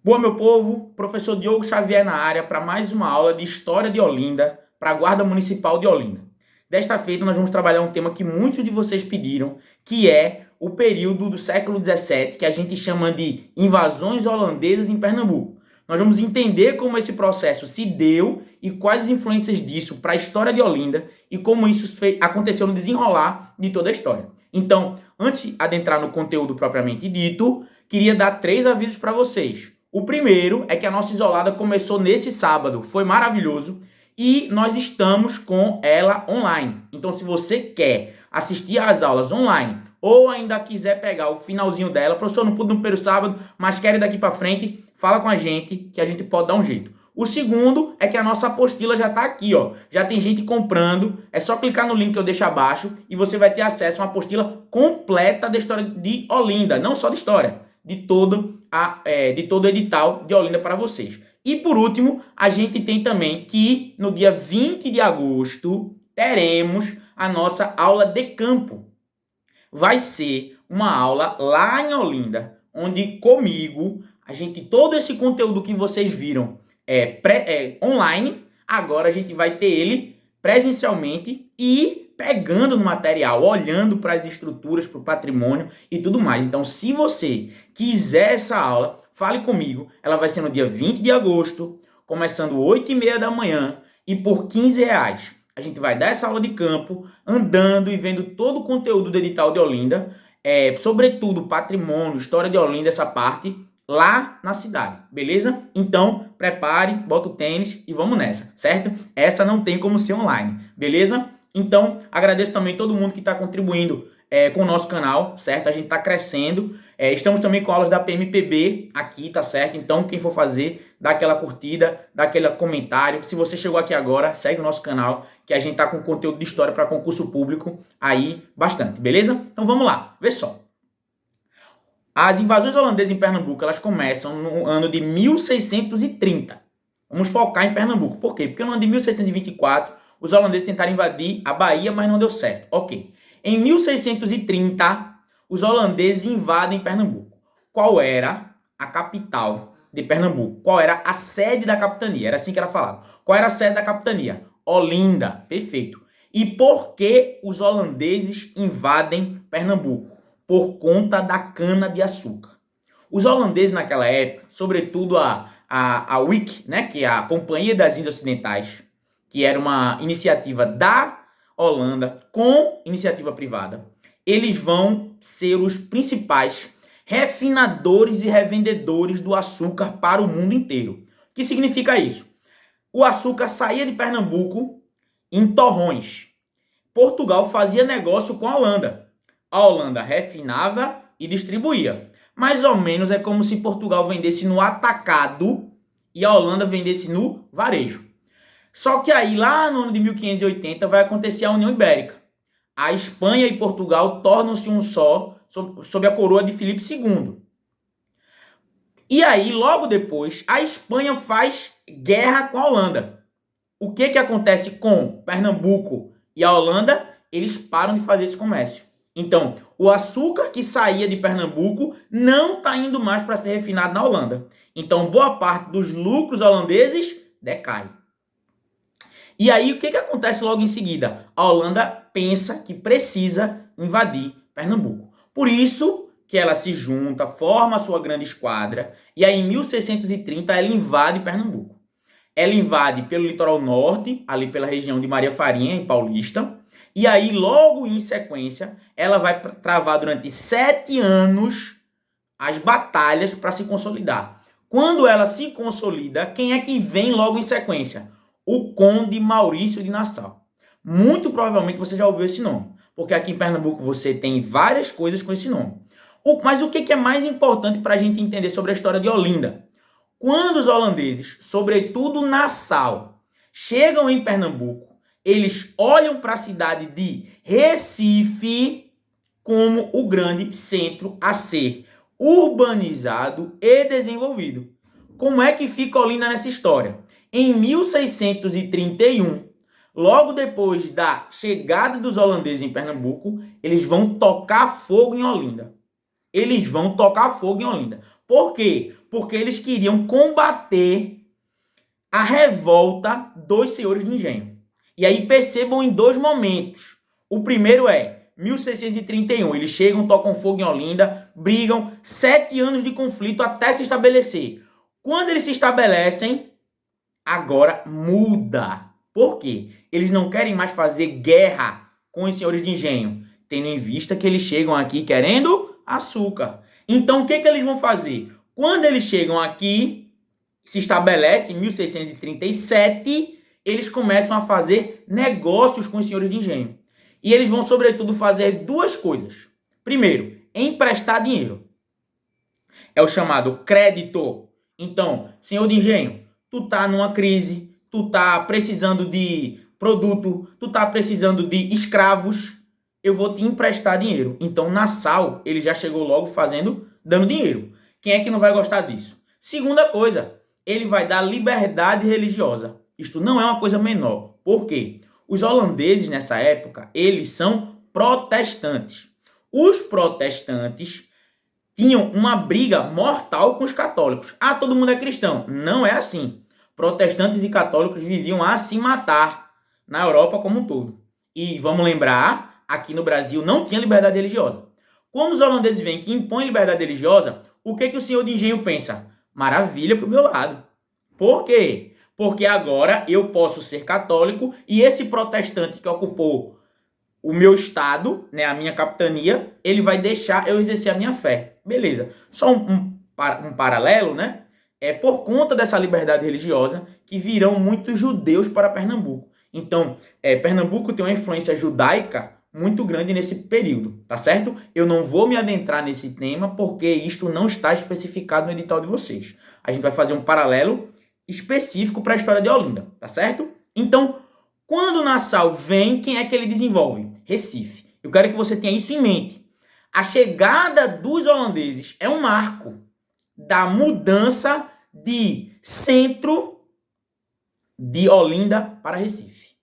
Boa, meu povo, professor Diogo Xavier na área para mais uma aula de História de Olinda para a Guarda Municipal de Olinda. Desta feita, nós vamos trabalhar um tema que muitos de vocês pediram, que é o período do século XVII, que a gente chama de invasões holandesas em Pernambuco. Nós vamos entender como esse processo se deu e quais as influências disso para a história de Olinda e como isso aconteceu no desenrolar de toda a história. Então, antes de adentrar no conteúdo propriamente dito, queria dar 3 avisos para vocês. O primeiro é que a nossa isolada começou nesse sábado, foi maravilhoso e nós estamos com ela online. Então, se você quer assistir às aulas online ou ainda quiser pegar o finalzinho dela, professor, não pude no primeiro sábado, mas quer ir daqui para frente, fala com a gente que a gente pode dar um jeito. O segundo é que a nossa apostila já está aqui, ó. Já tem gente comprando. É só clicar no link que eu deixo abaixo e você vai ter acesso a uma apostila completa da história de Olinda, não só de história, de todo o edital de Olinda para vocês. E por último, a gente tem também que no dia 20 de agosto teremos a nossa aula de campo. Vai ser uma aula lá em Olinda, onde comigo, todo esse conteúdo que vocês viram online, agora a gente vai ter ele presencialmente e pegando no material, olhando para as estruturas, para o patrimônio e tudo mais. Então, se você quiser essa aula, fale comigo. Ela vai ser no dia 20 de agosto, começando 8h30 da manhã e por R$15. A gente vai dar essa aula de campo, andando e vendo todo o conteúdo do edital de Olinda, sobretudo patrimônio, história de Olinda, essa parte lá na cidade, beleza? Então, prepare, bota o tênis e vamos nessa, certo? Essa não tem como ser online, beleza? Então, agradeço também todo mundo que está contribuindo com o nosso canal, certo? A gente está crescendo. Estamos também com aulas da PMPB aqui, tá certo? Então, quem for fazer, dá aquela curtida, dá aquele comentário. Se você chegou aqui agora, segue o nosso canal, que a gente tá com conteúdo de história para concurso público aí bastante, beleza? Então, vamos lá, vê só. As invasões holandesas em Pernambuco, elas começam no ano de 1630. Vamos focar em Pernambuco. Por quê? Porque no ano de 1624, os holandeses tentaram invadir a Bahia, mas não deu certo. Ok. Em 1630, os holandeses invadem Pernambuco. Qual era a capital de Pernambuco? Qual era a sede da capitania? Era assim que era falado. Qual era a sede da capitania? Olinda. Perfeito. E por que os holandeses invadem Pernambuco? Por conta da cana-de-açúcar. Os holandeses naquela época, sobretudo a WIC, né, que é a Companhia das Índias Ocidentais, que era uma iniciativa da Holanda com iniciativa privada, eles vão ser os principais refinadores e revendedores do açúcar para o mundo inteiro. O que significa isso? O açúcar saía de Pernambuco em torrões. Portugal fazia negócio com a Holanda. A Holanda refinava e distribuía. Mais ou menos é como se Portugal vendesse no atacado e a Holanda vendesse no varejo. Só que aí, lá no ano de 1580, vai acontecer a União Ibérica. A Espanha e Portugal tornam-se um só sob a coroa de Filipe II. E aí, logo depois, a Espanha faz guerra com a Holanda. O que acontece com Pernambuco e a Holanda? Eles param de fazer esse comércio. Então, o açúcar que saía de Pernambuco não está indo mais para ser refinado na Holanda. Então, boa parte dos lucros holandeses decai. E aí, o que acontece logo em seguida? A Holanda pensa que precisa invadir Pernambuco. Por isso que ela se junta, forma a sua grande esquadra, e aí em 1630 ela invade Pernambuco. Ela invade pelo litoral norte, ali pela região de Maria Farinha, em Paulista, e aí logo em sequência ela vai travar durante 7 anos as batalhas para se consolidar. Quando ela se consolida, quem é que vem logo em sequência? O Conde Maurício de Nassau. Muito provavelmente você já ouviu esse nome, porque aqui em Pernambuco você tem várias coisas com esse nome. Mas o que é mais importante para a gente entender sobre a história de Olinda? Quando os holandeses, sobretudo Nassau, chegam em Pernambuco, eles olham para a cidade de Recife como o grande centro a ser urbanizado e desenvolvido. Como é que fica Olinda nessa história? Em 1631, logo depois da chegada dos holandeses em Pernambuco, eles vão tocar fogo em Olinda. Eles vão tocar fogo em Olinda. Por quê? Porque eles queriam combater a revolta dos senhores de engenho. E aí percebam em dois momentos. O primeiro é 1631. Eles chegam, tocam fogo em Olinda, brigam, 7 anos de conflito até se estabelecer. Quando eles se estabelecem, agora muda. Por quê? Eles não querem mais fazer guerra com os senhores de engenho, tendo em vista que eles chegam aqui querendo açúcar. Então, o que eles vão fazer? Quando eles chegam aqui, se estabelece em 1637, eles começam a fazer negócios com os senhores de engenho. E eles vão, sobretudo, fazer duas coisas. Primeiro, emprestar dinheiro. É o chamado crédito. Então, senhor de engenho, tu tá numa crise, tu tá precisando de produto, tu tá precisando de escravos, eu vou te emprestar dinheiro. Então, Nassau, ele já chegou logo dando dinheiro. Quem é que não vai gostar disso? Segunda coisa, ele vai dar liberdade religiosa. Isto não é uma coisa menor. Por quê? Os holandeses, nessa época, eles são protestantes. Os protestantes tinham uma briga mortal com os católicos. Ah, todo mundo é cristão. Não é assim. Protestantes e católicos viviam a se matar na Europa como um todo. E vamos lembrar, aqui no Brasil não tinha liberdade religiosa. Quando os holandeses veem que impõem liberdade religiosa, o que o senhor de engenho pensa? Maravilha pro meu lado. Por quê? Porque agora eu posso ser católico e esse protestante que ocupou o meu estado, né, a minha capitania, ele vai deixar eu exercer a minha fé. Beleza. Só um paralelo, né? É por conta dessa liberdade religiosa que virão muitos judeus para Pernambuco. Então, Pernambuco tem uma influência judaica muito grande nesse período, tá certo? Eu não vou me adentrar nesse tema porque isto não está especificado no edital de vocês. A gente vai fazer um paralelo específico para a história de Olinda, tá certo? Então, quando Nassau vem, quem é que ele desenvolve? Recife. Eu quero que você tenha isso em mente. A chegada dos holandeses é um marco da mudança de centro de Olinda para Recife.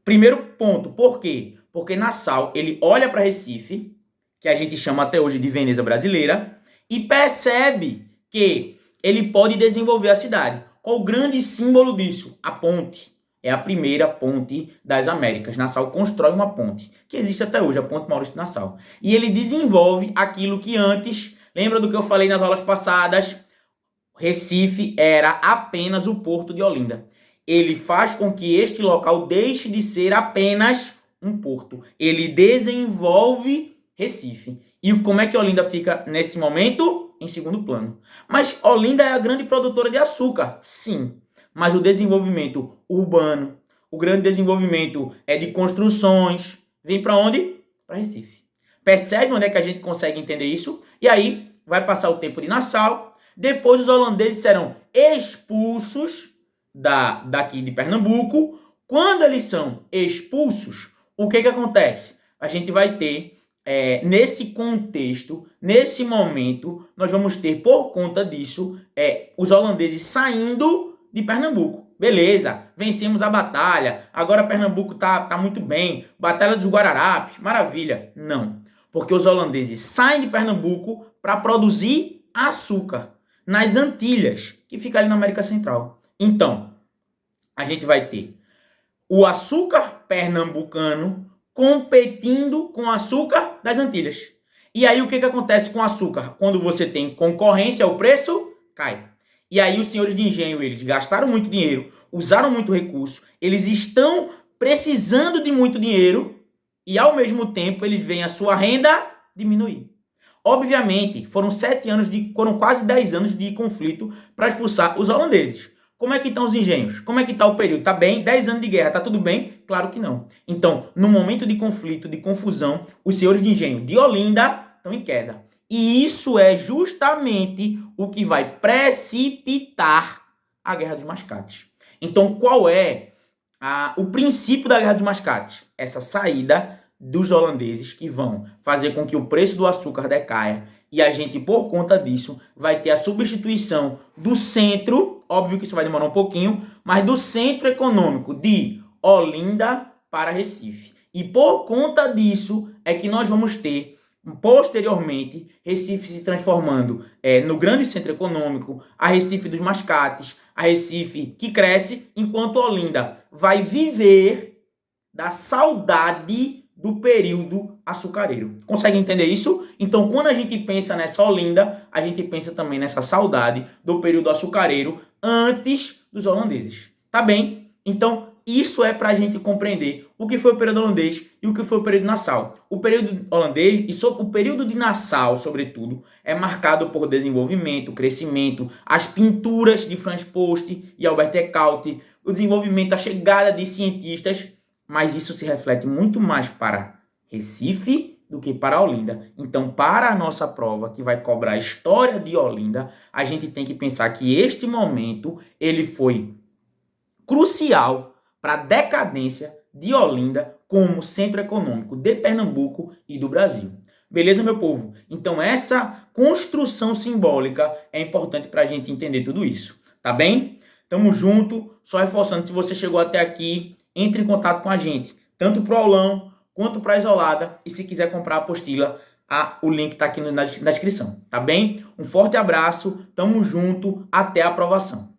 Primeiro ponto, por quê? Porque Nassau, ele olha para Recife, que a gente chama até hoje de Veneza brasileira, e percebe que ele pode desenvolver a cidade. Qual o grande símbolo disso? A ponte. É a primeira ponte das Américas. Nassau constrói uma ponte, que existe até hoje, a Ponte Maurício de Nassau. E ele desenvolve aquilo que antes, lembra do que eu falei nas aulas passadas? Recife era apenas o porto de Olinda. Ele faz com que este local deixe de ser apenas um porto. Ele desenvolve Recife. E como é que Olinda fica nesse momento? Em segundo plano. Mas Olinda é a grande produtora de açúcar, sim. Mas o desenvolvimento urbano, o grande desenvolvimento de construções, vem para onde? Para Recife. Percebe onde é que a gente consegue entender isso? E aí vai passar o tempo de Nassau. Depois os holandeses serão expulsos daqui de Pernambuco. Quando eles são expulsos, o que acontece? A gente vai ter, nesse contexto, nesse momento, nós vamos ter, por conta disso, os holandeses saindo de Pernambuco. Beleza, vencemos a batalha, agora Pernambuco tá muito bem, Batalha dos Guararapes, maravilha. Não, porque os holandeses saem de Pernambuco para produzir açúcar nas Antilhas, que fica ali na América Central. Então, a gente vai ter o açúcar pernambucano competindo com o açúcar das Antilhas. E aí o que acontece com o açúcar? Quando você tem concorrência, o preço cai. E aí os senhores de engenho, eles gastaram muito dinheiro, usaram muito recurso, eles estão precisando de muito dinheiro e ao mesmo tempo eles veem a sua renda diminuir. Obviamente, foram quase 10 anos de conflito para expulsar os holandeses. Como é que estão os engenhos? Como é que está o período? Está bem? 10 anos de guerra, está tudo bem? Claro que não. Então, no momento de conflito, de confusão, os senhores de engenho de Olinda estão em queda. E isso é justamente o que vai precipitar a Guerra dos Mascates. Então, qual é o princípio da Guerra dos Mascates? Essa saída dos holandeses que vão fazer com que o preço do açúcar decaia e a gente, por conta disso, vai ter a substituição do centro, óbvio que isso vai demorar um pouquinho, mas do centro econômico de Olinda para Recife. E por conta disso é que nós vamos ter Posteriormente, Recife se transformando no grande centro econômico, a Recife dos mascates, a Recife que cresce, enquanto Olinda vai viver da saudade do período açucareiro. Consegue entender isso? Então, quando a gente pensa nessa Olinda, a gente pensa também nessa saudade do período açucareiro antes dos holandeses. Tá bem? Então, isso é para a gente compreender o que foi o período holandês e o que foi o período Nassau. O período holandês e o período de Nassau, sobretudo, é marcado por desenvolvimento, crescimento, as pinturas de Franz Post e Albert Eckhout, o desenvolvimento, a chegada de cientistas, mas isso se reflete muito mais para Recife do que para Olinda. Então, para a nossa prova, que vai cobrar a história de Olinda, a gente tem que pensar que este momento ele foi crucial para a decadência de Olinda como centro econômico de Pernambuco e do Brasil. Beleza, meu povo? Então, essa construção simbólica é importante para a gente entender tudo isso. Tá bem? Tamo junto. Só reforçando, se você chegou até aqui, entre em contato com a gente, tanto para o aulão quanto para a isolada. E se quiser comprar a apostila, o link está aqui na descrição. Tá bem? Um forte abraço. Tamo junto. Até a aprovação.